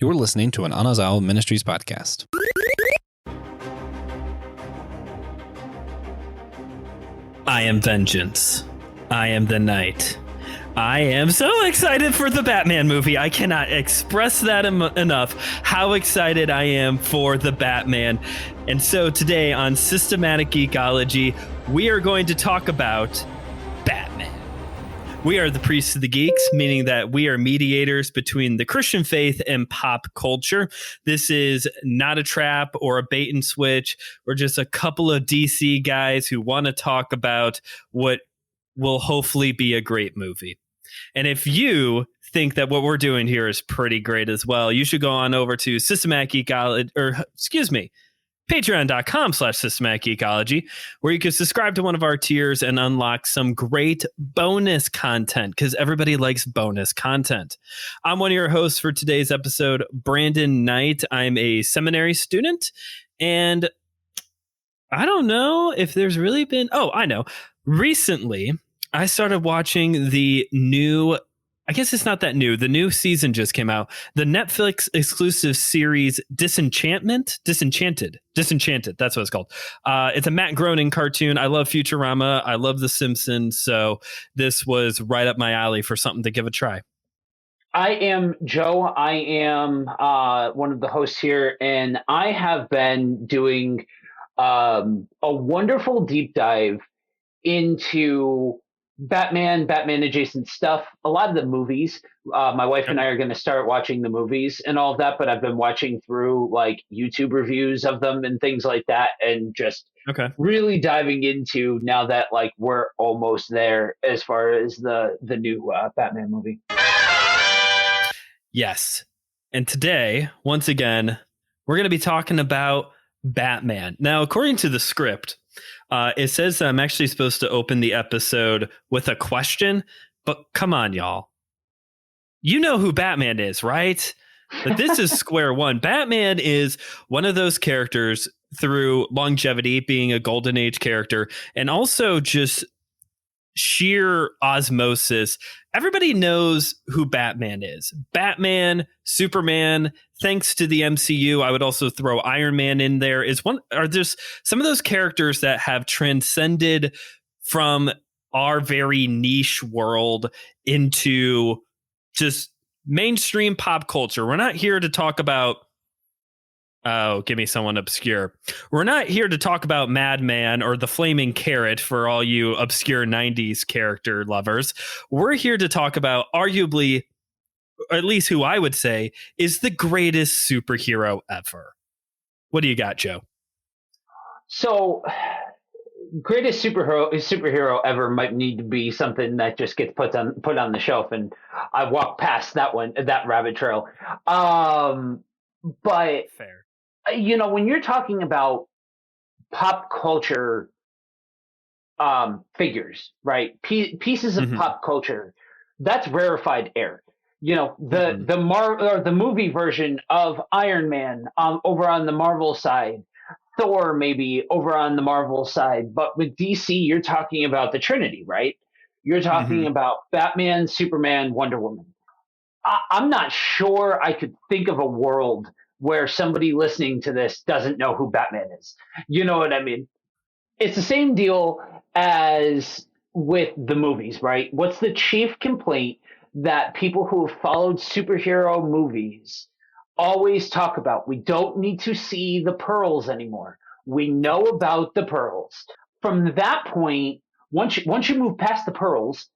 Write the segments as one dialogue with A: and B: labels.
A: You're listening to an Anazao Ministries podcast.
B: I am vengeance. I am the night. I am so excited for the Batman movie. I cannot express that enough, how excited I am for the Batman. And so today on Systematic Geekology, we are going to talk about Batman. We are the priests of the geeks, meaning that we are mediators between the Christian faith and pop culture. This is not a trap or a bait and switch. We're just a couple of DC guys who want to talk about what will hopefully be a great movie. And if you think that what we're doing here is pretty great as well, you should go on over to Systematic Geekology, patreon.com/Systematic Geekology, where you can subscribe to one of our tiers and unlock some great bonus content, because everybody likes bonus content. I'm one of your hosts for today's episode, Brandon Knight. I'm a seminary student, and I don't know if there's really been... Oh, I know. Recently, I started watching the new... I guess it's not that new. The new season just came out. The Netflix exclusive series Disenchanted. That's what it's called. It's a Matt Groening cartoon. I love Futurama. I love The Simpsons. So this was right up my alley for something to give a try.
C: I am Joe. I am one of the hosts here, and I have been doing a wonderful deep dive into Batman adjacent stuff, a lot of the movies. My wife and I are going to start watching the movies and all of that, but I've been watching through like YouTube reviews of them and things like that, and just really diving into now that like we're almost there as far as the new Batman movie.
B: Yes. And today, once again, we're going to be talking about Batman. Now, according to the script, it says that I'm actually supposed to open the episode with a question, but come on, y'all. You know who Batman is, right? But this is square one. Batman is one of those characters through longevity, being a golden age character, and also just sheer osmosis. Everybody knows who Batman is. Batman, Superman, thanks to the MCU, I would also throw Iron Man in there. Are just some of those characters that have transcended from our very niche world into just mainstream pop culture. We're not here to talk about... Oh, give me someone obscure. We're not here to talk about Madman or the Flaming Carrot for all you obscure 90s character lovers. We're here to talk about arguably, or at least who I would say, is the greatest superhero ever. What do you got, Joe?
C: So, greatest superhero ever might need to be something that just gets put on the shelf, and I walked past that rabbit trail. But
B: fair.
C: You know, when you're talking about pop culture figures, right? Pieces of pop culture, that's rarefied air. You know, the movie version of Iron Man over on the Marvel side, Thor maybe over on the Marvel side, but with DC, you're talking about the Trinity, right? You're talking about Batman, Superman, Wonder Woman. I'm not sure I could think of a world where somebody listening to this doesn't know who Batman is. You know what I mean? It's the same deal as with the movies, right? What's the chief complaint that people who have followed superhero movies always talk about? We don't need to see the pearls anymore. We know about the pearls. From that point, once you move past the pearls,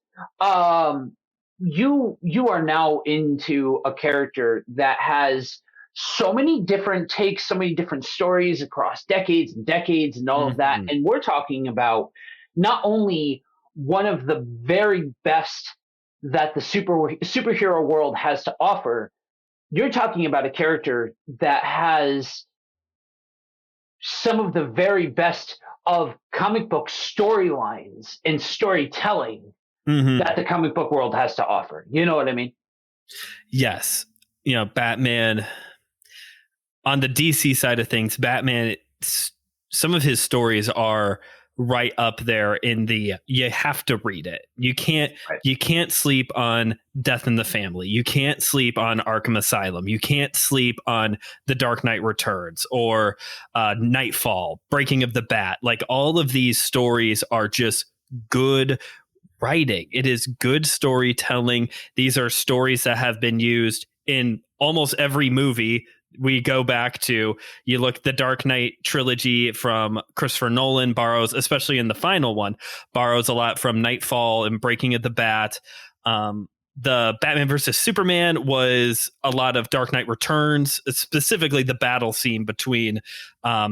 C: you are now into a character that has so many different takes, so many different stories across decades and decades and all of that. And we're talking about not only one of the very best that the superhero world has to offer, you're talking about a character that has some of the very best of comic book storylines and storytelling that the comic book world has to offer. You know what I mean?
B: Yes. You know, Batman... On the DC side of things, Batman, some of his stories are right up there in the you have to read it. You can't sleep on Death in the Family. You can't sleep on Arkham Asylum. You can't sleep on The Dark Knight Returns or Nightfall, Breaking of the Bat. Like, all of these stories are just good writing. It is good storytelling. These are stories that have been used in almost every movie. We go back to, you look, the Dark Knight trilogy from Christopher Nolan borrows, especially in the final one, borrows a lot from Nightfall and Breaking of the Bat. The Batman versus Superman was a lot of Dark Knight Returns, specifically the battle scene between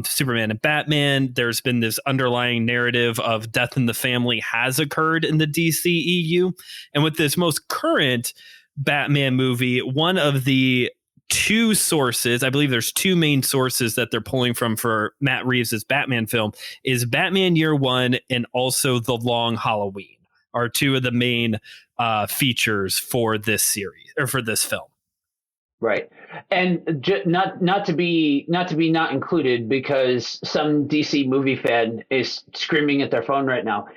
B: Superman and Batman. There's been this underlying narrative of death in the family has occurred in the DCEU. And with this most current Batman movie, one of the two sources, I believe there's two main sources that they're pulling from for Matt Reeves' Batman film, is Batman Year One and also The Long Halloween are two of the main features for this series or for this film.
C: Right. And not to be not included, because some DC movie fan is screaming at their phone right now.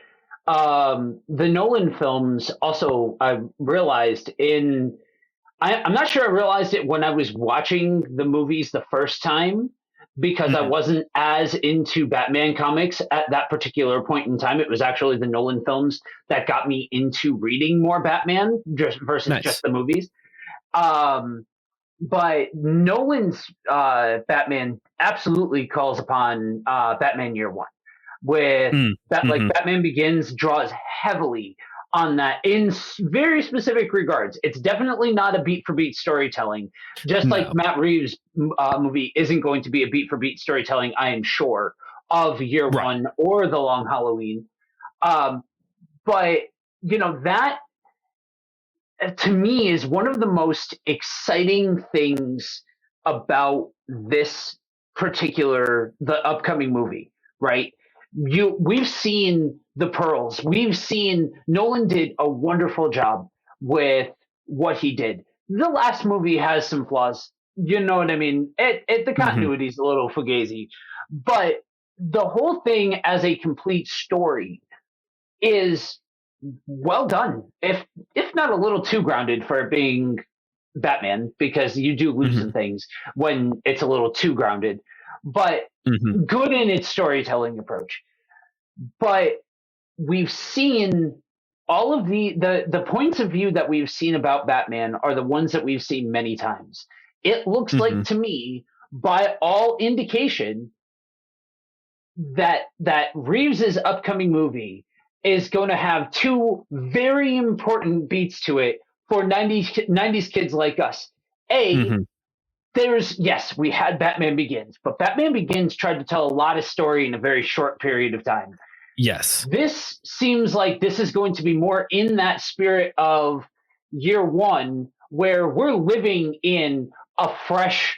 C: The Nolan films also, I realized I'm not sure I realized it when I was watching the movies the first time, because I wasn't as into Batman comics at that particular point in time. It was actually the Nolan films that got me into reading more Batman versus just the movies. But Nolan's Batman absolutely calls upon Batman Year One, with Batman Begins draws heavily on that in very specific regards. It's definitely not a beat for beat storytelling, just like Matt Reeves' movie isn't going to be a beat for beat storytelling, I am sure, of Year One or The Long Halloween. But that, to me, is one of the most exciting things about the upcoming movie, right? We've seen the pearls. Nolan did a wonderful job with what he did. The last movie has some flaws. You know what I mean? The continuity is a little fugazi, but the whole thing as a complete story is well done. If not a little too grounded for it being Batman, because you do lose some things when it's a little too grounded, but good in its storytelling approach. But we've seen all of the points of view that we've seen about Batman are the ones that we've seen many times. It looks like to me, by all indication, that Reeves's upcoming movie is going to have two very important beats to it for 90s kids like us. We had Batman Begins, but Batman Begins tried to tell a lot of story in a very short period of time.
B: Yes.
C: This seems like this is going to be more in that spirit of Year One, where we're living in a fresh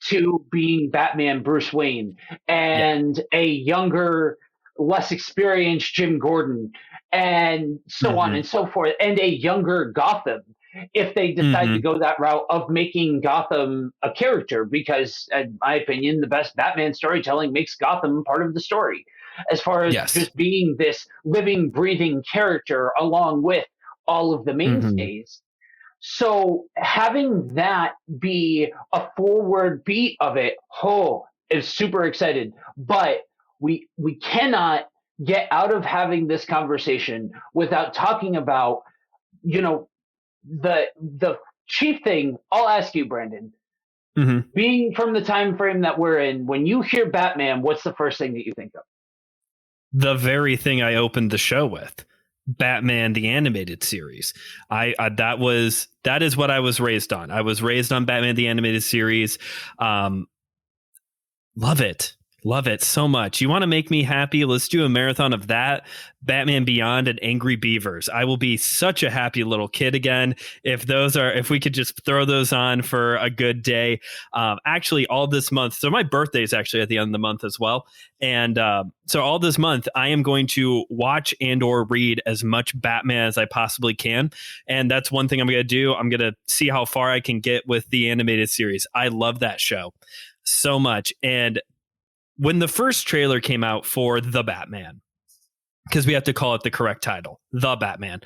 C: to being Batman Bruce Wayne and a younger, less experienced Jim Gordon, and so on and so forth, and a younger Gotham, if they decide to go that route of making Gotham a character, because in my opinion, the best Batman storytelling makes Gotham part of the story, as far as just being this living, breathing character along with all of the mainstays. So having that be a forward beat of it, is super excited. But we cannot get out of having this conversation without talking about, the chief thing. I'll ask you, Brandon, being from the time frame that we're in, when you hear Batman, what's the first thing that you think of?
B: The very thing I opened the show with. Batman the Animated Series. That is what I was raised on. I was raised on Batman the Animated Series. Love it so much. You want to make me happy? Let's do a marathon of that, Batman Beyond, and Angry Beavers. I will be such a happy little kid again if we could just throw those on for a good day. Actually, all this month. So my birthday is actually at the end of the month as well. And so all this month, I am going to watch and or read as much Batman as I possibly can. And that's one thing I'm going to do. I'm going to see how far I can get with the animated series. I love that show so much. And when the first trailer came out for The Batman, because we have to call it the correct title, The Batman.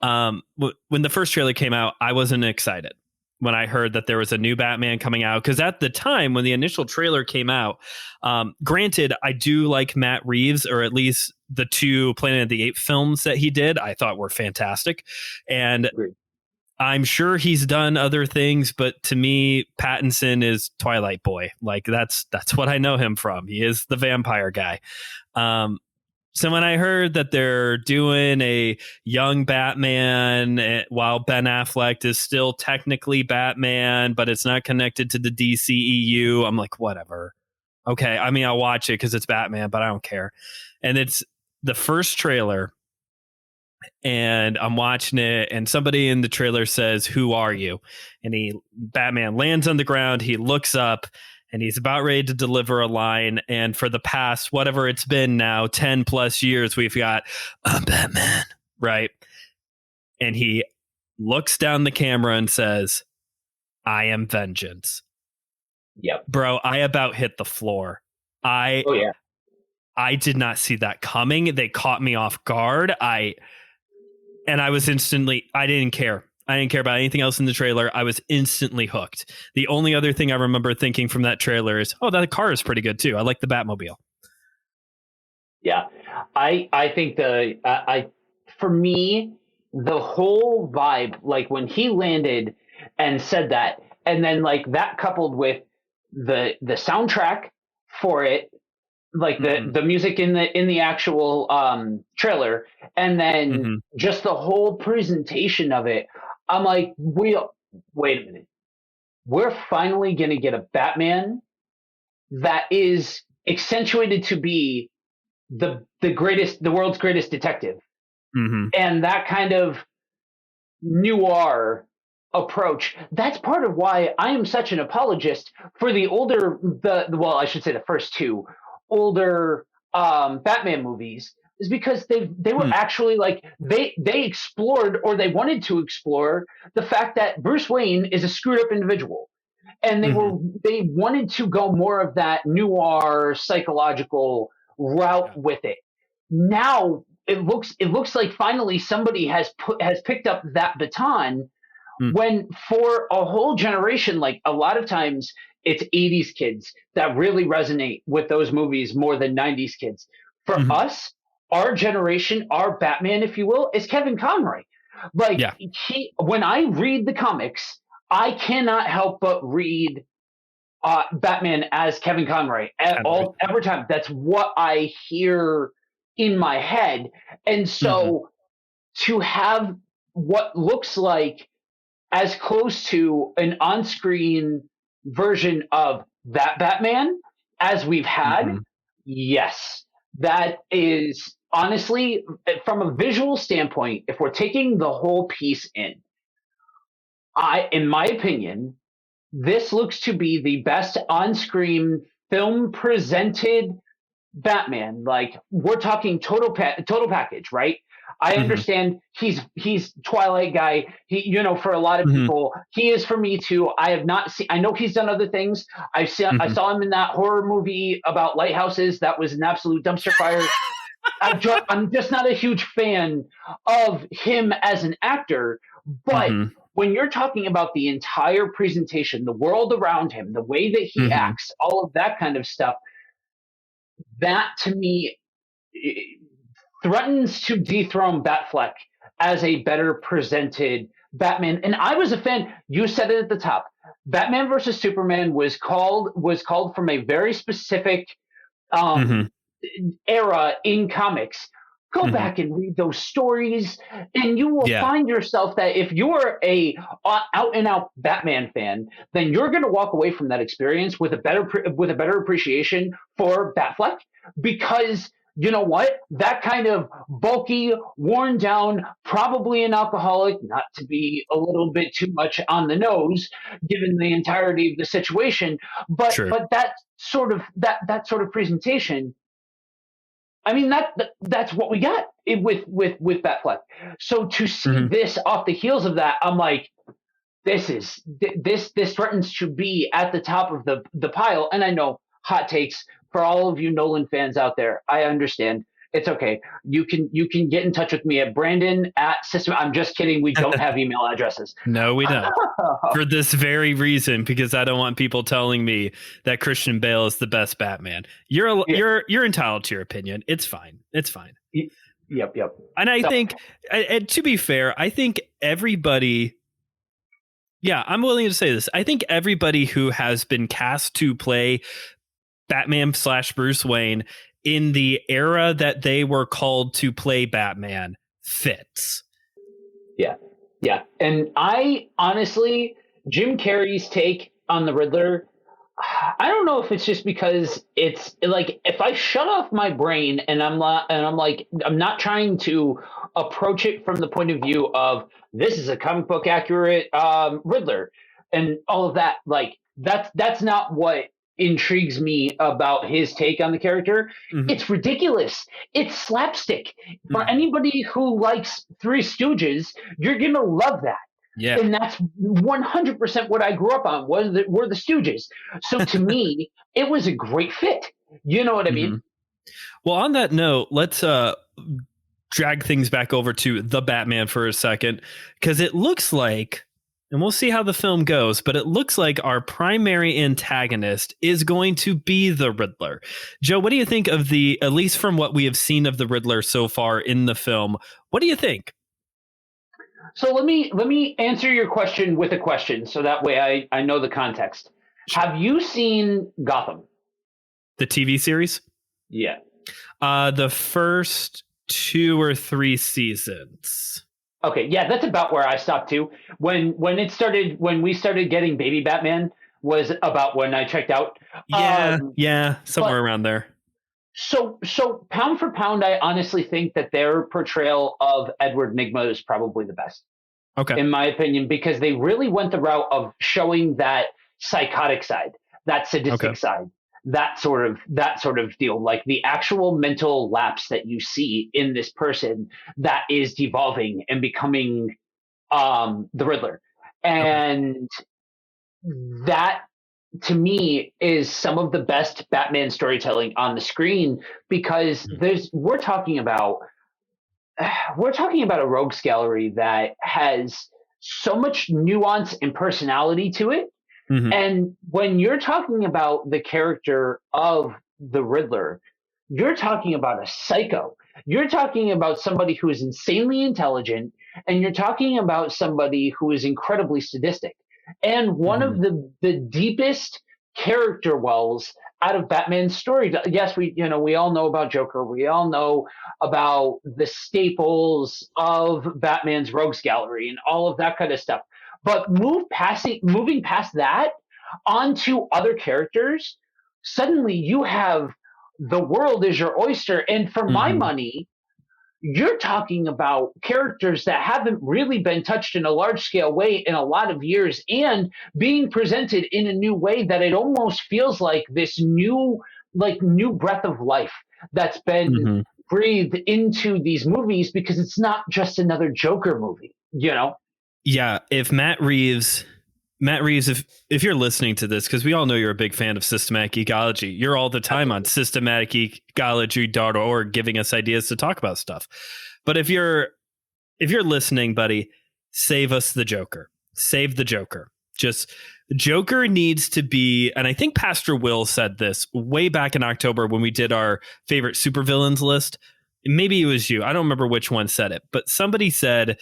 B: When the first trailer came out, I wasn't excited when I heard that there was a new Batman coming out, because at the time when the initial trailer came out, granted, I do like Matt Reeves, or at least the 2 Planet of the Apes films that he did, I thought were fantastic. And
C: Agreed.
B: I'm sure he's done other things, but to me, Pattinson is Twilight Boy. Like that's what I know him from. He is the vampire guy. So when I heard that they're doing a young Batman while Ben Affleck is still technically Batman, but it's not connected to the DCEU, I'm like, whatever. Okay, I mean, I'll watch it because it's Batman, but I don't care. And it's the first trailer, and I'm watching it, and somebody in the trailer says, "Who are you?" And Batman lands on the ground, he looks up, and he's about ready to deliver a line. And for the past, whatever it's been now, 10 plus years, we've got a Batman, right? And he looks down the camera and says, "I am vengeance."
C: Yep.
B: Bro, I about hit the floor.
C: Oh yeah.
B: I did not see that coming. They caught me off guard. I didn't care. I didn't care about anything else in the trailer. I was instantly hooked. The only other thing I remember thinking from that trailer is, oh, that car is pretty good too. I like the Batmobile.
C: Yeah. I think for me, the whole vibe, like when he landed and said that, and then like that coupled with the soundtrack for it, like the music in the actual trailer, and then just the whole presentation of it, I'm like, wait a minute, we're finally gonna get a Batman that is accentuated to be the world's greatest detective, and that kind of noir approach. That's part of why I am such an apologist for I should say the first 2 older Batman movies, is because they were actually like they explored, or they wanted to explore, the fact that Bruce Wayne is a screwed up individual, and they wanted to go more of that noir psychological route with it. Now it looks like finally somebody has picked up that baton, when for a whole generation, like a lot of times it's 80s kids that really resonate with those movies more than 90s kids. For us, our generation, our Batman, if you will, is Kevin Conroy. Like when I read the comics, I cannot help but read Batman as Kevin Conroy every time. That's what I hear in my head. And so to have what looks like as close to an on-screen version of that Batman as we've had, yes, that is honestly, from a visual standpoint, if we're taking the whole piece in my opinion, this looks to be the best on-screen film presented Batman. Like, we're talking total package, right? I understand he's Twilight guy. He, for a lot of people, he is for me too. I have not seen. I know he's done other things. I saw him in that horror movie about lighthouses. That was an absolute dumpster fire. I'm just not a huge fan of him as an actor. But when you're talking about the entire presentation, the world around him, the way that he acts, all of that kind of stuff, that to me threatens to dethrone Batfleck as a better presented Batman. And I was a fan. You said it at the top. Batman versus Superman was called from a very specific era in comics. Go back and read those stories, and you will find yourself that if you're a out and out Batman fan, then you're going to walk away from that experience with a better appreciation for Batfleck, because you know what? That kind of bulky, worn down, probably an alcoholic, not to be a little bit too much on the nose, given the entirety of the situation, but that sort of presentation. I mean, that's what we got with Batfleck. So to see this off the heels of that, I'm like, this threatens to be at the top of the pile. And I know, hot takes for all of you Nolan fans out there, I understand. It's okay. You can get in touch with me at Brandon at System. I'm just kidding. We don't have email addresses.
B: No, we don't. For this very reason, because I don't want people telling me that Christian Bale is the best Batman. You're entitled to your opinion. It's fine. It's fine.
C: Yep.
B: And I think, and to be fair, I think everybody. Yeah, I'm willing to say this. I think everybody who has been cast to play Batman / Bruce Wayne in the era that they were called to play Batman fits.
C: Yeah. And I honestly, Jim Carrey's take on the Riddler, I don't know if it's just because it's like if I shut off my brain and I'm not trying to approach it from the point of view of this is a comic book accurate Riddler and all of that, like that's not what intrigues me about his take on the character.
B: Mm-hmm.
C: It's ridiculous. It's slapstick. For anybody who likes Three Stooges, you're gonna love that.
B: Yeah.
C: And that's 100% what I grew up on were the Stooges. So to me, it was a great fit. You know what I mean?
B: Well, on that note, let's drag things back over to the Batman for a second, because it looks like, and we'll see how the film goes, but it looks like our primary antagonist is going to be the Riddler. Joe, what do you think of at least from what we have seen of the Riddler so far in the film, what do you think?
C: So let me answer your question with a question, so that way I know the context.
B: Sure.
C: Have you seen Gotham?
B: The TV series?
C: Yeah.
B: The first 2 or 3 seasons.
C: Okay, yeah, that's about where I stopped too. When we started getting Baby Batman was about when I checked out.
B: Yeah, somewhere around there.
C: So pound for pound, I honestly think that their portrayal of Edward Nygma is probably the best.
B: Okay.
C: In my opinion, because they really went the route of showing that psychotic side, that sadistic side, that sort of deal, like the actual mental lapse that you see in this person that is devolving and becoming the Riddler. And that, to me, is some of the best Batman storytelling on the screen, because we're talking about a rogues gallery that has so much nuance and personality to it. And when you're talking about the character of the Riddler, you're talking about a psycho. You're talking about somebody who is insanely intelligent, and you're talking about somebody who is incredibly sadistic. And one of the deepest character wells out of Batman's story. Yes, we all know about Joker. We all know about the staples of Batman's rogues gallery and all of that kind of stuff. But moving past that onto other characters, suddenly you have the world is your oyster. And for my money, you're talking about characters that haven't really been touched in a large scale way in a lot of years, and being presented in a new way that it almost feels like this new breath of life that's been breathed into these movies, because it's not just another Joker movie, you know?
B: Yeah. If Matt Reeves, if you're listening to this, because we all know you're a big fan of systematic ecology, you're all the time on systematicecology.org giving us ideas to talk about stuff. But if you're listening, buddy, save us the Joker. Save the Joker. Just Joker needs to be, and I think Pastor Will said this way back in October when we did our favorite supervillains list. Maybe it was you. I don't remember which one said it, but somebody said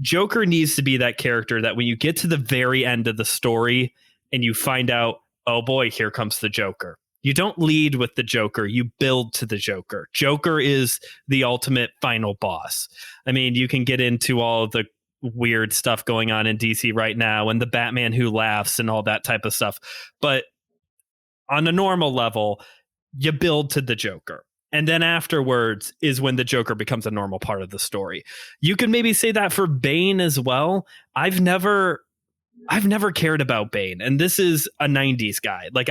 B: Joker needs to be that character that when you get to the very end of the story and you find out, oh boy, here comes the Joker. You don't lead with the Joker, you build to the Joker. Joker is the ultimate final boss. I mean, you can get into all of the weird stuff going on in DC right now and the Batman who laughs and all that type of stuff. But on a normal level, you build to the Joker. And then afterwards is when the Joker becomes a normal part of the story. You could maybe say that for Bane as well. I've never cared about Bane. And this is a 90s guy. Like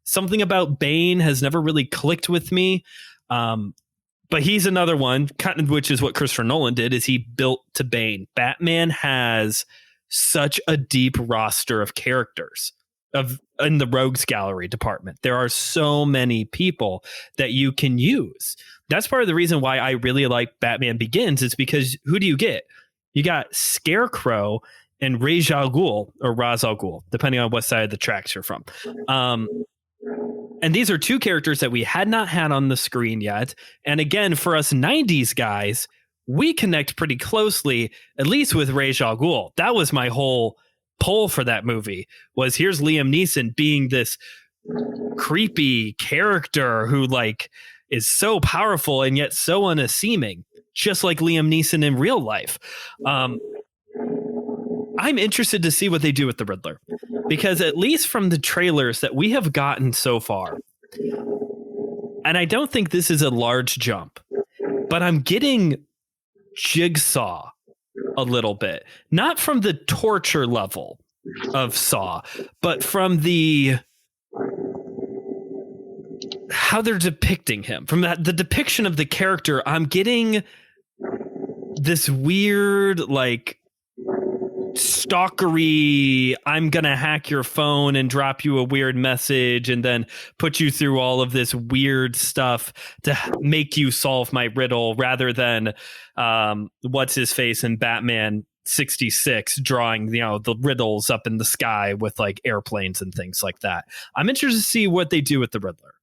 B: something about Bane has never really clicked with me. But he's another one, which is what Christopher Nolan did, is he built to Bane. Batman has such a deep roster of characters. in the rogues gallery department. There are so many people that you can use. That's part of the reason why I really like Batman Begins, is because who do you get? You got Scarecrow and Ra's al Ghul, or Ra's al Ghul, depending on what side of the tracks you're from. And these are two characters that we had not had on the screen yet. And again, for us 90s guys, we connect pretty closely, at least with Ra's al Ghul. That was my whole pull for that movie, was here's Liam Neeson being this creepy character who like is so powerful and yet so unassuming, just like Liam Neeson in real life. I'm interested to see what they do with the Riddler, because at least from the trailers that we have gotten so far, and I don't think this is a large jump, but I'm getting Jigsaw a little bit, not from the torture level of Saw, but from the how they're depicting him, from the depiction of the character. I'm getting this weird, like, stalkery, I'm gonna hack your phone and drop you a weird message and then put you through all of this weird stuff to make you solve my riddle, rather than what's his face in Batman 66 drawing, you know, the riddles up in the sky with like airplanes and things like that. I'm interested to see what they do with the Riddler.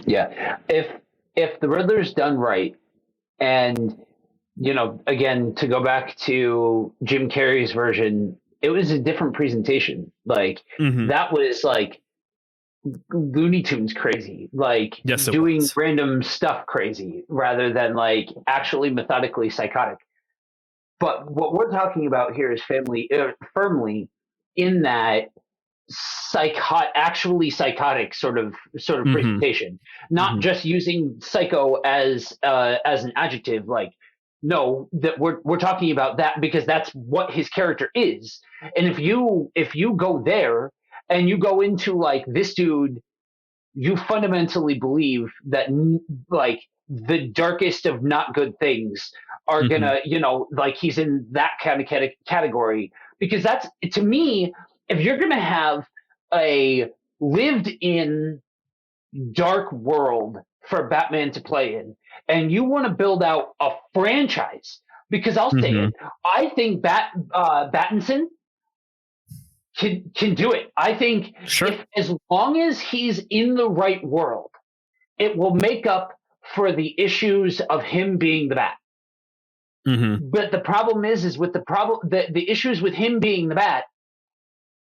C: Yeah, if the Riddler's done right, and you know, again, to go back to Jim Carrey's version, it was a different presentation. Like, that was like Looney Tunes crazy, like doing random stuff crazy rather than like actually methodically psychotic. But what we're talking about here is firmly in that actually psychotic sort of presentation, not just using psycho as an adjective. Like, no, that we're talking about that because that's what his character is. And if you go there and you go into like this dude, you fundamentally believe that like the darkest of not good things are gonna, you know, like he's in that kind of category. Because that's, to me, if you're gonna have a lived in dark world for Batman to play in, and you want to build out a franchise, because I'll say it, I think Battinson can do it. I think as long as he's in the right world, it will make up for the issues of him being the Bat. But the problem is with the issues with him being the Bat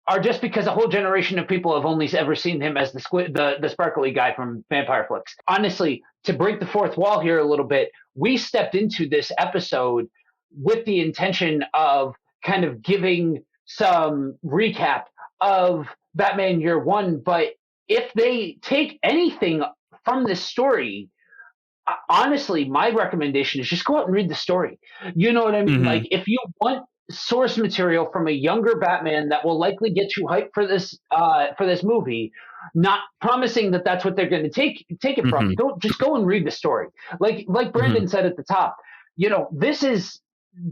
C: are just because a whole generation of people have only ever seen him as the sparkly guy from vampire flicks. Honestly, to break the fourth wall here a little bit, we stepped into this episode with the intention of kind of giving some recap of Batman Year One. But if they take anything from this story, honestly, my recommendation is just go out and read the story. You know what I mean? Like, if you want source material from a younger Batman that will likely get you hyped for this movie, not promising that that's what they're going to take it from. Don't just go and read the story. Like Brandon said at the top, you know,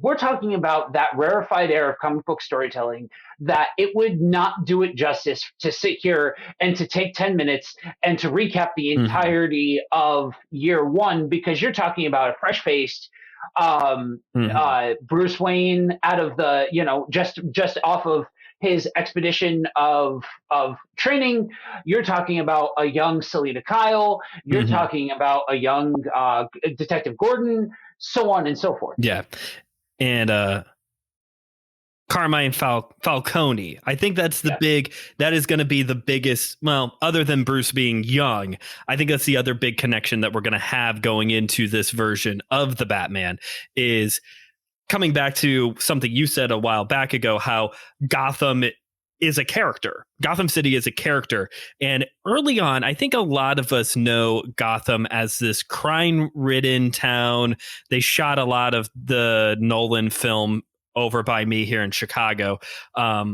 C: we're talking about that rarefied air of comic book storytelling that it would not do it justice to sit here and to take 10 minutes and to recap the entirety of Year One, because you're talking about a fresh-faced Bruce Wayne out of the, you know, just off of his expedition of training. You're talking about a young Selina Kyle. You're talking about a young Detective Gordon, so on and so forth.
B: Yeah. And Carmine Falcone. I think that's that is going to be the biggest, well, other than Bruce being young, I think that's the other big connection that we're going to have going into this version of the Batman, is coming back to something you said a while back ago, how Gotham is a character. Gotham City is a character. And early on, I think a lot of us know Gotham as this crime-ridden town. They shot a lot of the Nolan film over by me here in Chicago. But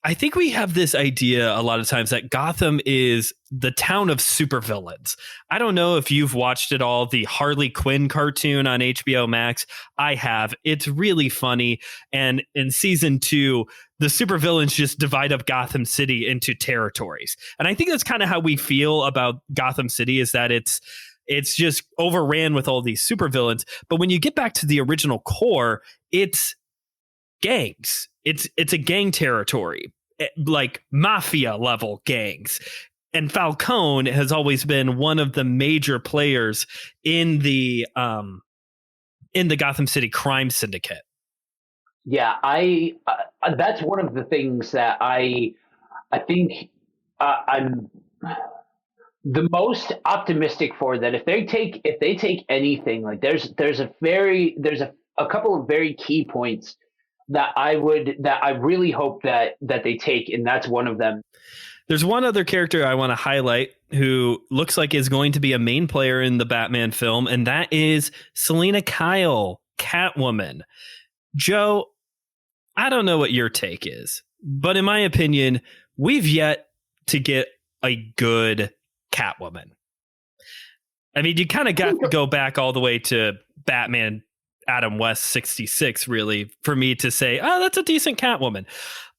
B: I think we have this idea a lot of times that Gotham is the town of supervillains. I don't know if you've watched it all, the Harley Quinn cartoon on HBO Max. I have. It's really funny. And in season 2, the supervillains just divide up Gotham City into territories. And I think that's kind of how we feel about Gotham City, is that it's just overran with all these supervillains. But when you get back to the original core, it's gangs. It's a gang territory, like mafia level gangs. And Falcone has always been one of the major players in the Gotham City crime syndicate.
C: Yeah, that's one of the things that I think I'm the most optimistic for, that if they take anything, like there's a couple of very key points that I really hope that they take, and that's one of them.
B: There's one other character I want to highlight who looks like is going to be a main player in the Batman film, and that is Selina Kyle, Catwoman. Joe, I don't know what your take is, but in my opinion, we've yet to get a good Catwoman. I mean, you kind of got to go back all the way to Batman Adam West 66, really, for me to say, oh, that's a decent Catwoman.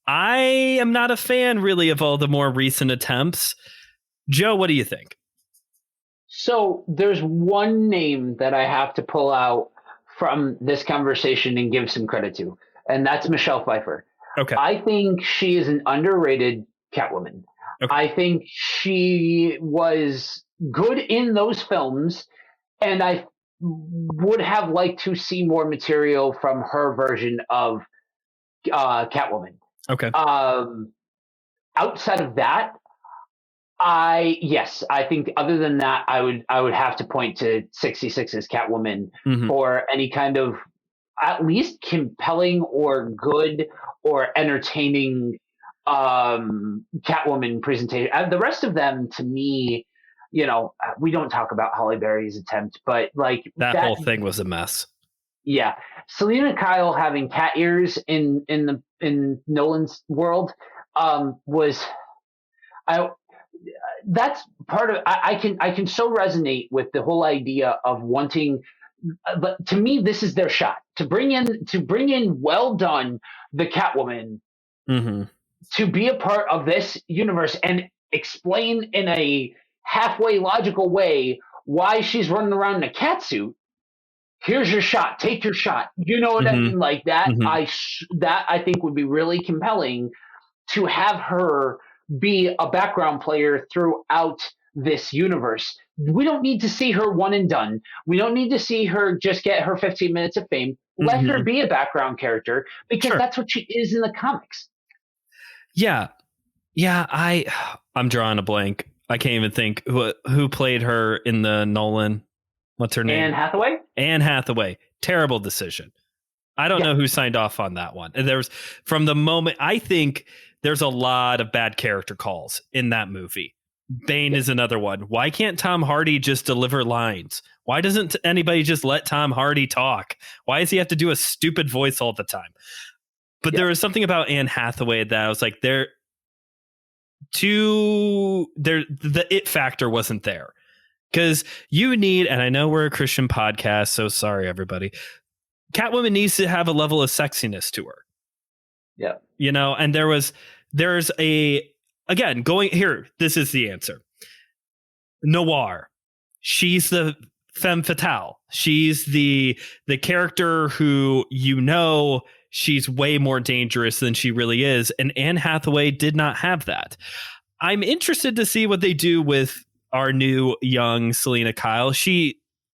B: I am not a fan, really, of all the more recent attempts. Joe, what do you think?
C: So there's one name that I have to pull out from this conversation and give some credit to, and that's Michelle Pfeiffer.
B: Okay.
C: I think she is an underrated Catwoman. Okay. I think she was good in those films, and I would have liked to see more material from her version of Catwoman.
B: Okay.
C: Outside of that, I think other than that, I would have to point to 66's Catwoman for any kind of at least compelling or good or entertaining Catwoman presentation. The rest of them, to me, we don't talk about Halle Berry's attempt, but like
B: that whole thing was a mess.
C: Yeah, Selina Kyle having cat ears in Nolan's world that's part of. I can so resonate with the whole idea of wanting. But to me, this is their shot to bring in well done the Catwoman to be a part of this universe and explain in a halfway logical way why she's running around in a cat suit. Here's your shot. Take your shot. You know what I mean? Like that. I think would be really compelling to have her be a background player throughout this universe. We don't need to see her one and done. We don't need to see her just get her 15 minutes of fame. Let her be a background character, because that's what she is in the comics.
B: Yeah. I'm drawing a blank. I can't even think who played her in the Nolan. What's her name? Anne Hathaway. Terrible decision. I don't know who signed off on that one. And there's, from the moment, I think there's a lot of bad character calls in that movie. Bane is another one. Why can't Tom Hardy just deliver lines? Why doesn't anybody just let Tom Hardy talk? Why does he have to do a stupid voice all the time? But there was something about Anne Hathaway that I was like, the it factor wasn't there. Because you need, and I know we're a Christian podcast, so sorry, everybody. Catwoman needs to have a level of sexiness to her.
C: Yeah.
B: And there's again, going here, this is the answer. Noir. She's the femme fatale. She's the character who, she's way more dangerous than she really is. And Anne Hathaway did not have that. I'm interested to see what they do with our new young Selina Kyle.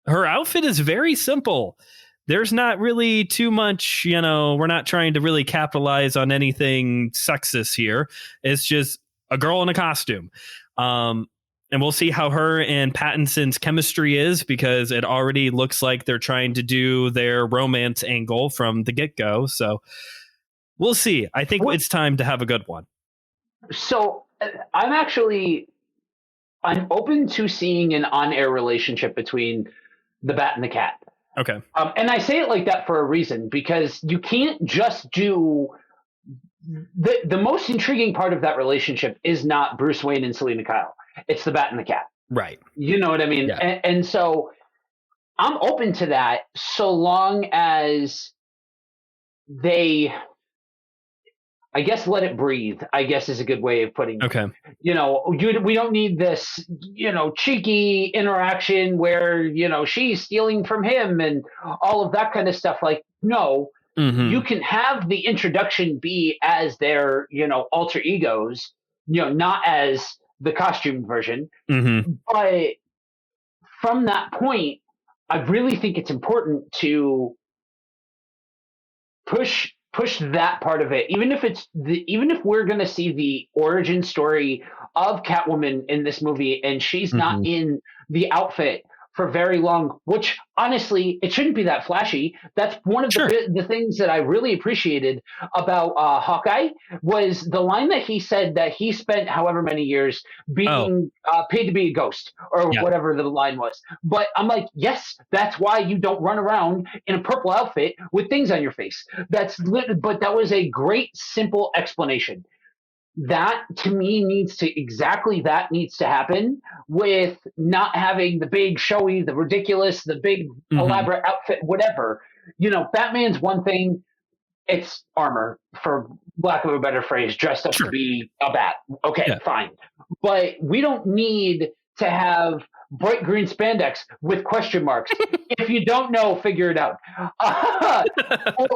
B: Her outfit is very simple. There's not really too much, we're not trying to really capitalize on anything sexist here. It's just a girl in a costume. And we'll see how her and Pattinson's chemistry is, because it already looks like they're trying to do their romance angle from the get-go. So we'll see. I think it's time to have a good one.
C: So I'm open to seeing an on-air relationship between the Bat and the Cat.
B: Okay.
C: And I say it like that for a reason, because you can't just do the most intriguing part of that relationship is not Bruce Wayne and Selena Kyle. It's the Bat and the Cat.
B: Right.
C: You know what I mean?
B: Yeah.
C: And so I'm open to that so long as they, I guess, let it breathe, I guess is a good way of putting it.
B: Okay.
C: We don't need this, cheeky interaction where, she's stealing from him and all of that kind of stuff. Like, no, you can have the introduction be as their, alter egos, not as the costume version. But from that point, I really think it's important to push that part of it, even if we're going to see the origin story of Catwoman in this movie and she's not in the outfit for very long, which honestly it shouldn't be that flashy. That's one of the things that I really appreciated about Hawkeye was the line that he said that he spent however many years being paid to be a ghost or whatever the line was. But I'm like, yes, that's why you don't run around in a purple outfit with things on your face. But that was a great simple explanation. That to me needs to happen with not having the big showy, the ridiculous, the big elaborate outfit, whatever. Batman's one thing, it's armor, for lack of a better phrase, dressed up to be a bat. Okay, fine. But we don't need to have bright green spandex with question marks. If you don't know, figure it out.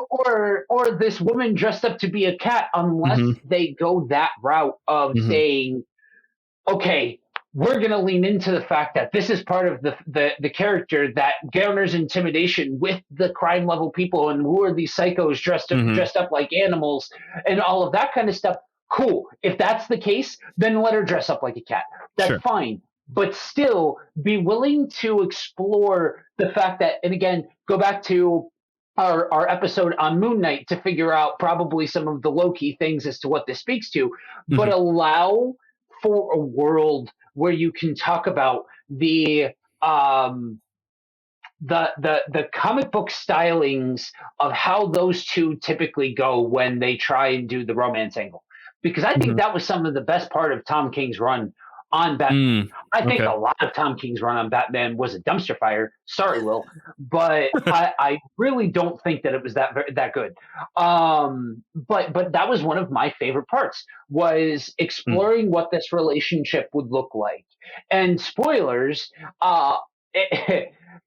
C: Or this woman dressed up to be a cat, unless they go that route of saying, okay, we're going to lean into the fact that this is part of the character that garners intimidation with the crime level people, and who are these psychos dressed up like animals and all of that kind of stuff. Cool. If that's the case, then let her dress up like a cat. That's fine. But still be willing to explore the fact that, and again, go back to our episode on Moon Knight to figure out probably some of the low-key things as to what this speaks to, but allow for a world where you can talk about the comic book stylings of how those two typically go when they try and do the romance angle. Because I think that was some of the best part of Tom King's run on Batman. I think a lot of Tom King's run on Batman was a dumpster fire. Sorry, Will, but I really don't think that it was that good. But that was one of my favorite parts, was exploring what this relationship would look like. And spoilers,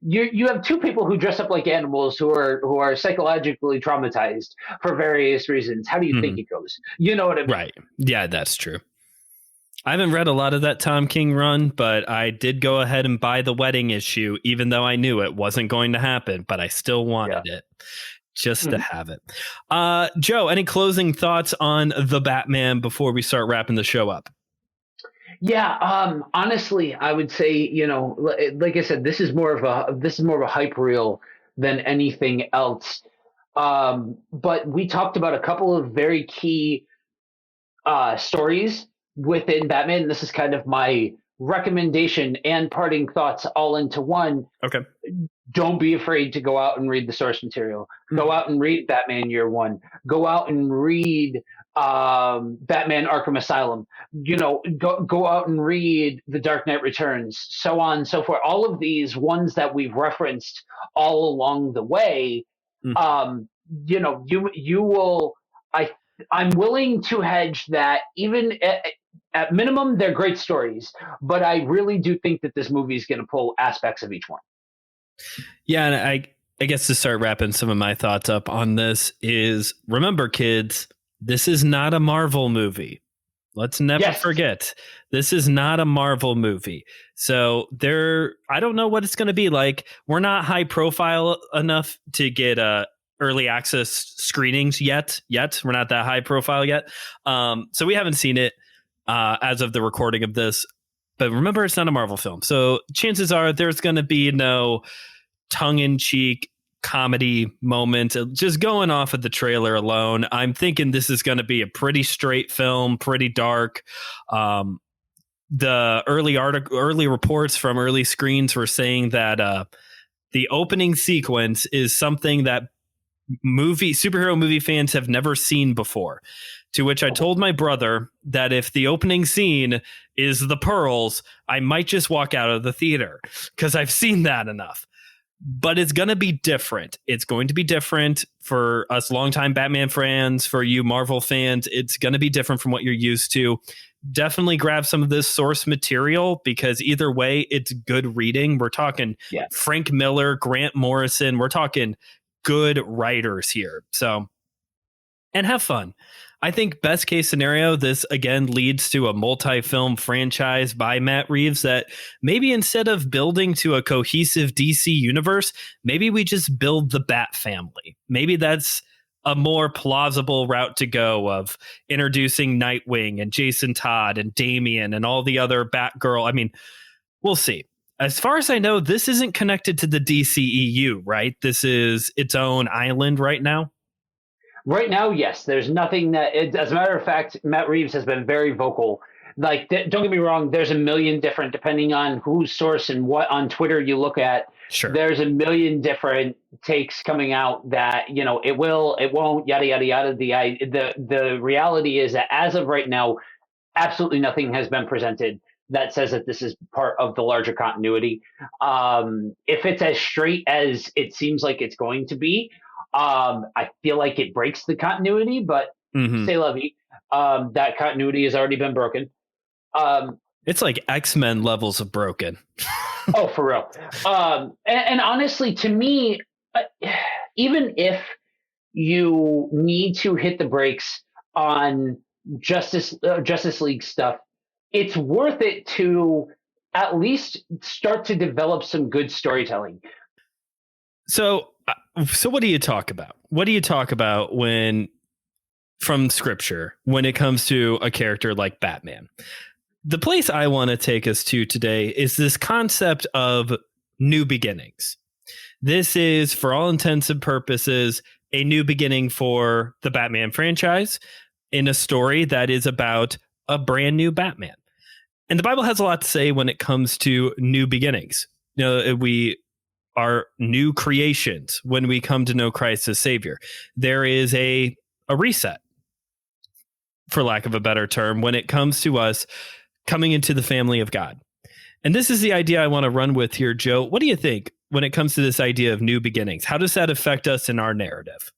C: you have two people who dress up like animals who are psychologically traumatized for various reasons. How do you think it goes? You know what I mean?
B: Right. Yeah, that's true. I haven't read a lot of that Tom King run, but I did go ahead and buy the wedding issue, even though I knew it wasn't going to happen, but I still wanted it just to have it. Joe, any closing thoughts on the Batman before we start wrapping the show up?
C: Yeah, honestly, I would say, like I said, this is more of a hype reel than anything else. But we talked about a couple of very key stories within Batman. This is kind of my recommendation and parting thoughts all into one.
B: Okay.
C: Don't be afraid to go out and read the source material. Go out and read Batman Year One. Go out and read Batman Arkham Asylum. Go out and read The Dark Knight Returns, so on and so forth. All of these ones that we've referenced all along the way, you will. I'm willing to hedge that even at minimum, they're great stories, but I really do think that this movie is going to pull aspects of each one.
B: Yeah, and I guess to start wrapping some of my thoughts up on this is, remember, kids, this is not a Marvel movie. Let's never forget, this is not a Marvel movie. So I don't know what it's going to be like. We're not high profile enough to get early access screenings yet. We're not that high profile yet. So we haven't seen it as of the recording of this. But remember, it's not a Marvel film. So chances are there's going to be no tongue-in-cheek comedy moment. Just going off of the trailer alone, I'm thinking this is going to be a pretty straight film, pretty dark. The early reports from early screens were saying that the opening sequence is something that superhero movie fans have never seen before. To which I told my brother that if the opening scene is the pearls, I might just walk out of the theater because I've seen that enough. But it's going to be different. It's going to be different for us longtime Batman fans, for you Marvel fans. It's going to be different from what you're used to. Definitely grab some of this source material because either way, it's good reading. We're talking Frank Miller, Grant Morrison. We're talking good writers here. So, and have fun. I think best case scenario, this again leads to a multi-film franchise by Matt Reeves that maybe instead of building to a cohesive DC universe, maybe we just build the Bat family. Maybe that's a more plausible route to go of introducing Nightwing and Jason Todd and Damian and all the other Batgirl. I mean, we'll see. As far as I know, this isn't connected to the DCEU, right? This is its own island right now.
C: Right now, yes. There's nothing as a matter of fact, Matt Reeves has been very vocal. Like, don't get me wrong, there's a million different, depending on whose source and what on Twitter you look at.
B: Sure.
C: There's a million different takes coming out that, it will, it won't, yada, yada, yada. The reality is that as of right now, absolutely nothing has been presented that says that this is part of the larger continuity. If it's as straight as it seems like it's going to be, I feel like it breaks the continuity, but say la vie, that continuity has already been broken.
B: It's like X-Men levels of broken.
C: Oh, for real. And honestly, to me, even if you need to hit the brakes on Justice League stuff, it's worth it to at least start to develop some good storytelling.
B: So what do you talk about? What do you talk about from scripture when it comes to a character like Batman? The place I want to take us to today is this concept of new beginnings. This is, for all intents and purposes, a new beginning for the Batman franchise in a story that is about a brand new Batman. And the Bible has a lot to say when it comes to new beginnings. We are new creations when we come to know Christ as Savior. There is a reset, for lack of a better term, when it comes to us coming into the family of God. And this is the idea I want to run with here, Joe. What do you think when it comes to this idea of new beginnings? How does that affect us in our narrative?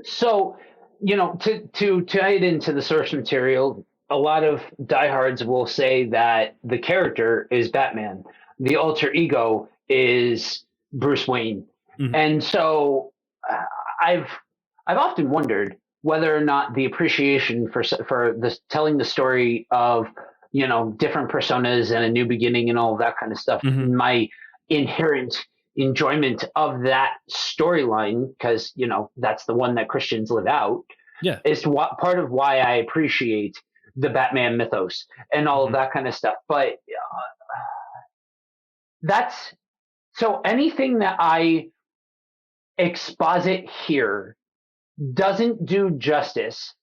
C: So, to tie it into the source material, a lot of diehards will say that the character is Batman. The alter ego is Bruce Wayne. Mm-hmm. And so I've often wondered whether or not the appreciation for this telling the story of, different personas and a new beginning and all of that kind of stuff, my inherent enjoyment of that storyline, because, that's the one that Christians live out, is part of why I appreciate the Batman mythos and all of that kind of stuff. But so anything that I exposit here doesn't do justice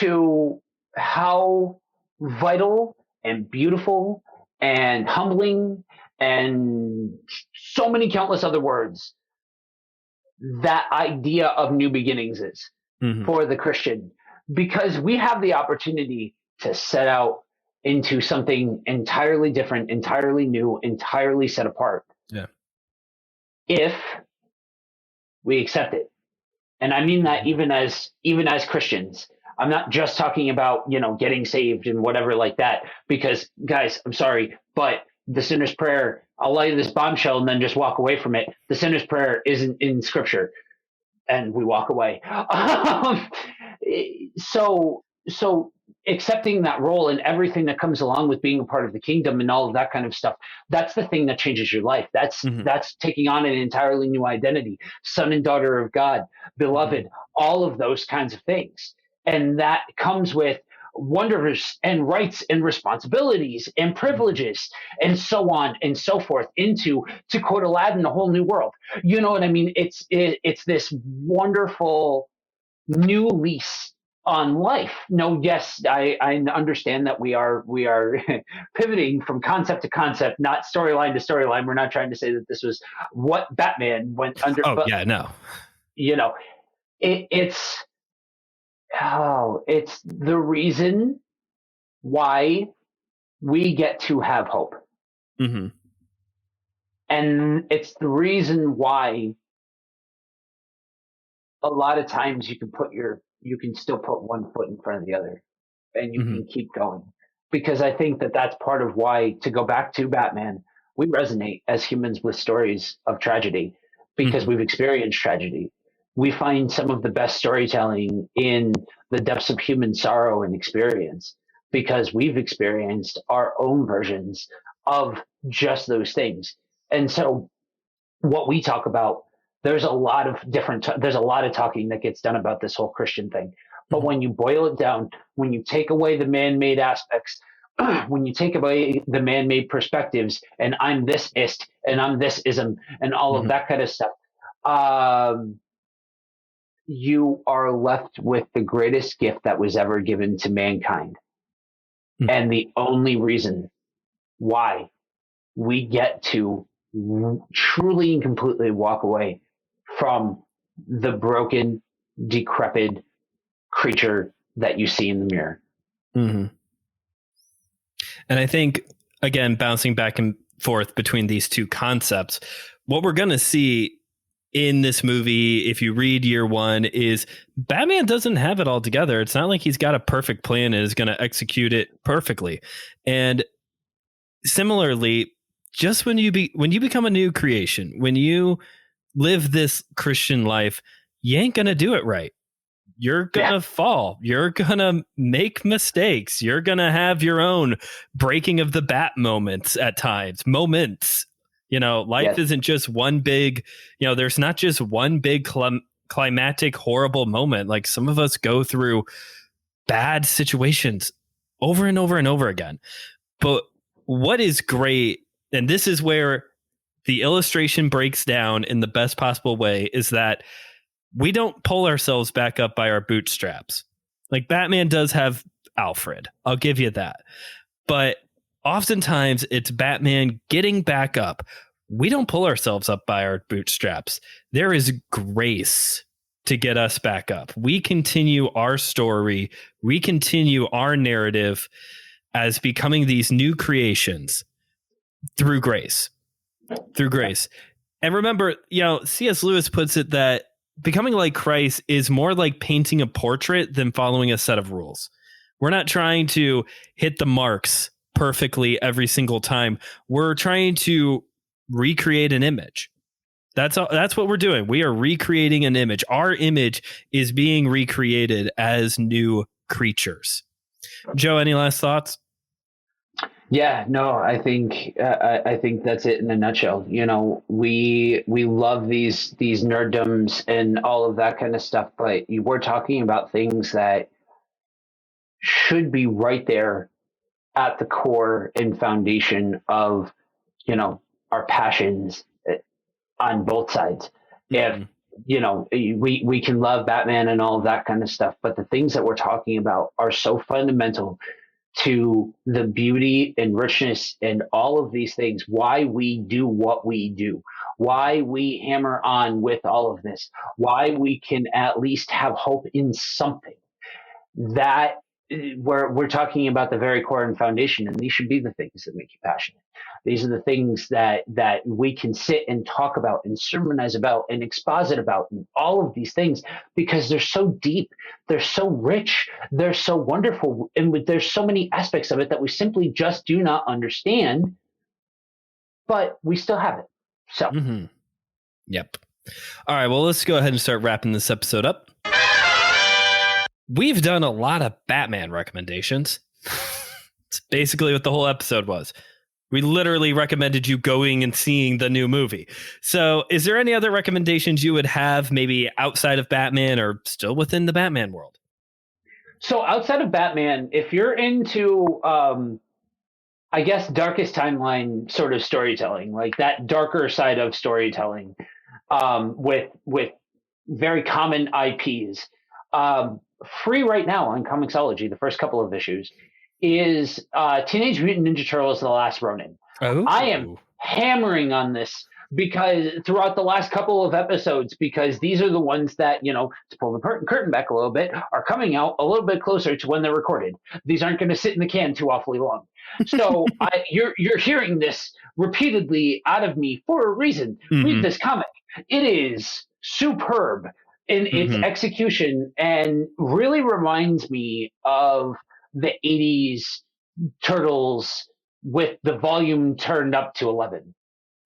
C: to how vital and beautiful and humbling and so many countless other words that idea of new beginnings is for the Christian, because we have the opportunity to set out into something entirely different, entirely new, entirely set apart.
B: Yeah.
C: If we accept it. And I mean that even as Christians. I'm not just talking about, getting saved and whatever like that, because guys, I'm sorry, but the sinner's prayer, I'll lay this bombshell and then just walk away from it. The sinner's prayer isn't in scripture, and we walk away. So accepting that role and everything that comes along with being a part of the kingdom and all of that kind of stuff, that's the thing that changes your life. That's taking on an entirely new identity, son and daughter of God, beloved, all of those kinds of things. And that comes with wonders and rights and responsibilities and privileges and so on and so forth to quote Aladdin, a whole new world. You know what I mean? It's this wonderful new lease on life. No, yes, I understand that we are pivoting from concept to concept, not storyline to storyline. We're not trying to say that this was what Batman went under.
B: Oh, but, yeah, no.
C: It's it's the reason why we get to have hope.
B: Mm-hmm.
C: And it's the reason why a lot of times you can still put one foot in front of the other and you
B: Mm-hmm.
C: can keep going. Because I think that that's part of why, to go back to Batman, we resonate as humans with stories of tragedy because we've experienced tragedy. We find some of the best storytelling in the depths of human sorrow and experience because we've experienced our own versions of just those things. And so what we talk about, there's a lot of talking that gets done about this whole Christian thing. But when you boil it down, when you take away the man-made aspects, when you take away the man-made perspectives, and I'm this ist and I'm this ism and all of that kind of stuff, you are left with the greatest gift that was ever given to mankind. And the only reason why we get to truly and completely walk away from the broken, decrepit creature that you see in the mirror.
B: Mm-hmm. And I think, again, bouncing back and forth between these two concepts, what we're going to see in this movie, if you read year one, is Batman doesn't have it all together. It's not like he's got a perfect plan and is going to execute it perfectly. And similarly, just when you become a new creation, when you live this Christian life, you ain't going to do it right. You're going to fall. You're going to make mistakes. You're going to have your own breaking of the bat moments at times. Life isn't just one big, there's not just one big climatic, horrible moment. Like, some of us go through bad situations over and over and over again. But what is great, and this is where the illustration breaks down in the best possible way, is that we don't pull ourselves back up by our bootstraps. Like, Batman does have Alfred. I'll give you that. But oftentimes it's Batman getting back up. We don't pull ourselves up by our bootstraps. There is grace to get us back up. We continue our story. We continue our narrative as becoming these new creations through grace. And remember, C.S. Lewis puts it that becoming like Christ is more like painting a portrait than following a set of rules. We're not trying to hit the marks perfectly every single time. We're trying to recreate an image. That's what we're doing. We are recreating an image. Our image is being recreated as new creatures. Joe, any last thoughts?
C: Yeah, no, I think that's it in a nutshell. We love these nerddoms and all of that kind of stuff, but we're talking about things that should be right there at the core and foundation of, our passions on both sides. If we can love Batman and all of that kind of stuff, but the things that we're talking about are so fundamental to the beauty and richness and all of these things, why we do what we do, why we hammer on with all of this, why we can at least have hope in something. That we're talking about the very core and foundation, and these should be the things that make you passionate. These are the things that we can sit and talk about and sermonize about and exposit about, and all of these things, because they're so deep, they're so rich, they're so wonderful, and there's so many aspects of it that we simply just do not understand, but we still have it. So,
B: Yep. All right, well, let's go ahead and start wrapping this episode up. We've done a lot of Batman recommendations. It's basically what the whole episode was. We literally recommended you going and seeing the new movie. So is there any other recommendations you would have, maybe outside of Batman or still within the Batman world?
C: So outside of Batman, if you're into, I guess, darkest timeline sort of storytelling, like that darker side of storytelling, with very common IPs, free right now on Comixology, the first couple of issues, is Teenage Mutant Ninja Turtles: The Last Ronin.
B: Oh.
C: I am hammering on this because throughout the last couple of episodes, because these are the ones that, to pull the curtain back a little bit, are coming out a little bit closer to when they're recorded. These aren't going to sit in the can too awfully long. So you're hearing this repeatedly out of me for a reason. Read this comic. It is superb in its execution and really reminds me of the 80s Turtles with the volume turned up to 11.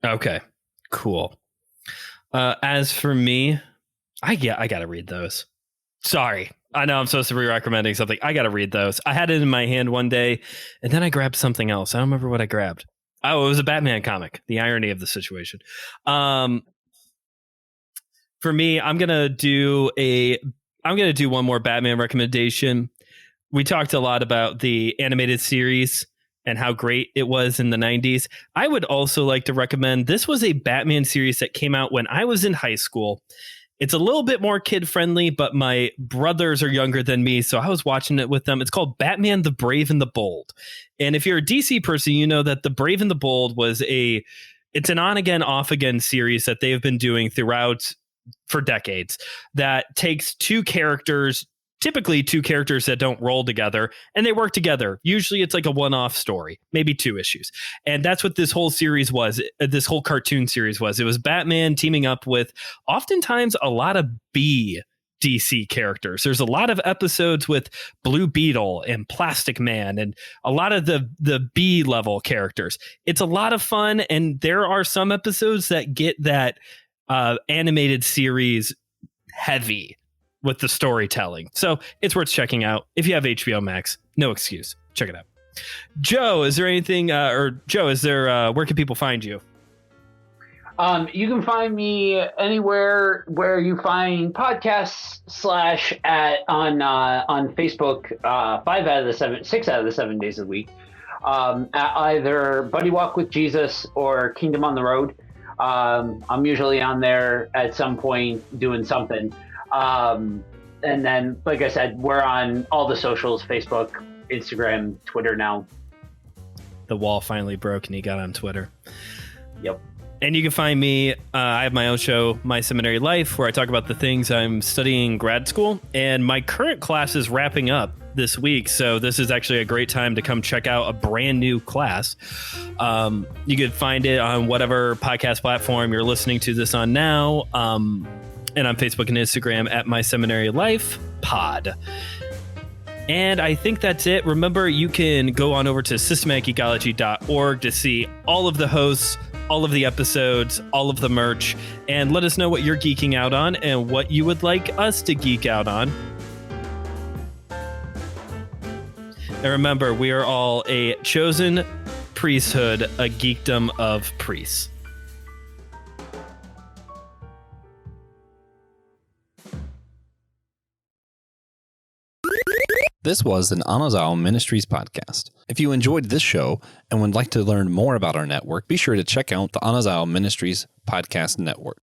B: Okay, cool. As for me, I got to read those. Sorry. I know I'm supposed to be recommending something. I got to read those. I had it in my hand one day, and then I grabbed something else. I don't remember what I grabbed. Oh, it was a Batman comic. The irony of the situation. For me, I'm gonna do one more Batman recommendation. We talked a lot about the animated series and how great it was in the 90s. I would also like to recommend, this was a Batman series that came out when I was in high school. It's a little bit more kid-friendly, but my brothers are younger than me, so I was watching it with them. It's called Batman the Brave and the Bold. And if you're a DC person, you know that the Brave and the Bold it's an on-again, off-again series that they've been doing throughout for decades that takes typically two characters that don't roll together, and they work together. Usually it's like a one-off story, maybe 2 issues. And that's what this whole series was. This whole cartoon series was. It was Batman teaming up with oftentimes a lot of B DC characters. There's a lot of episodes with Blue Beetle and Plastic Man and a lot of the B level characters. It's a lot of fun, and there are some episodes that get that animated series heavy with the storytelling. So it's worth checking out. If you have HBO Max, no excuse. Check it out. Joe, is there anything, where can people find you?
C: You can find me anywhere where you find podcasts on Facebook 6 out of the 7 days of the week, at either Buddy Walk with Jesus or Kingdom on the Road. I'm usually on there at some point doing something. And then, like I said, we're on all the socials, Facebook, Instagram, Twitter now.
B: The wall finally broke and he got on Twitter.
C: Yep.
B: And you can find me, I have my own show, My Seminary Life, where I talk about the things I'm studying in grad school. And my current class is wrapping up this week, so this is actually a great time to come check out a brand new class. You can find it on whatever podcast platform you're listening to this on now, and on Facebook and Instagram at My Seminary Life Pod. And I think that's it. Remember, you can go on over to systematicgeekology.org to see all of the hosts, all of the episodes, all of the merch, and let us know what you're geeking out on and what you would like us to geek out on. And remember, we are all a chosen priesthood, a geekdom of priests.
A: This was an Anazao Ministries podcast. If you enjoyed this show and would like to learn more about our network, be sure to check out the Anazao Ministries Podcast Network.